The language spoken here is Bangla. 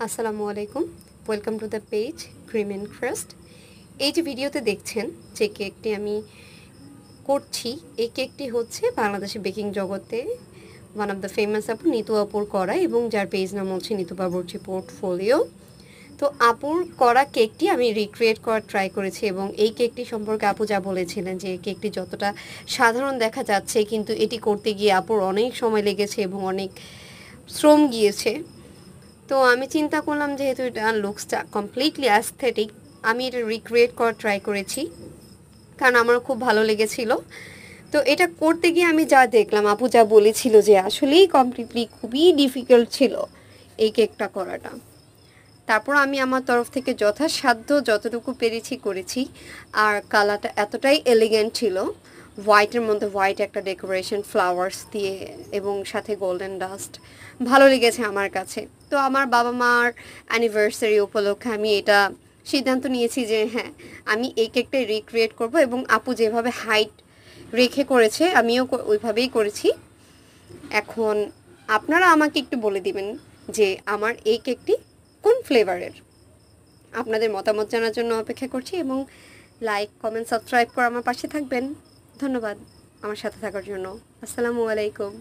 আসসালামু আলাইকুম, welcome to the page cream and crust. এই যে ভিডিওতে দেখছেন যে কেকটি আমি করছি, এই কেকটি হচ্ছে বাংলাদেশের বেকিং জগতে ওয়ান অফ দ্য ফেমাস আপু নিতু আপুর করা, এবং যার পেজ নাম হচ্ছে নিতু বাবুর্চি পোর্টফোলিও। তো আপুর করা কেকটি আমি রিক্রিয়েট করার ট্রাই করেছি, এবং এই কেকটি সম্পর্কে আপু যা বলেছিলেন যে কেকটি যতটা সাধারণ দেখা যাচ্ছে, কিন্তু এটি করতে গিয়ে আপুর অনেক সময় লেগেছে এবং অনেক শ্রম গিয়েছে। তো আমি চিন্তা করলাম যেহেতু এটা লুকসটা কমপ্লিটলি অ্যাস্থেটিক, আমি এটা রিক্রিয়েট করার ট্রাই করেছি, কারণ আমার খুব ভালো লেগেছিল। তো এটা করতে গিয়ে আমি যা দেখলাম, আপু যা বলেছিল যে আসলেই কমপ্লিটলি খুবই ডিফিকাল্ট ছিল এই কেকটা করাটা। তারপর আমি আমার তরফ থেকে যথাসাধ্য যতটুকু পেরেছি করেছি। আর কালারটা এতটাই এলিগেন্ট ছিল, হোয়াইটের মধ্যে হোয়াইট একটা ডেকোরেশন ফ্লাওয়ার্স দিয়ে এবং সাথে গোল্ডেন ডাস্ট, ভালো লেগেছে আমার কাছে। তো আমার বাবা মার অ্যানিভার্সারি উপলক্ষে আমি এটা সিদ্ধান্ত নিয়েছি যে হ্যাঁ, আমি এই কেকটাই রিক্রিয়েট করব, এবং আপু যেভাবে হাইট রেখে করেছে আমিও ওইভাবেই করেছি। এখন আপনারা আমাকে একটু বলে দিবেন যে আমার এই কেকটি কোন ফ্লেভারের। আপনাদের মতামত জানার জন্য অপেক্ষা করছি, এবং লাইক, কমেন্ট, সাবস্ক্রাইব করে আমার পাশে থাকবেন। ধন্যবাদ আমার সাথে থাকার জন্য। আসসালামু আলাইকুম।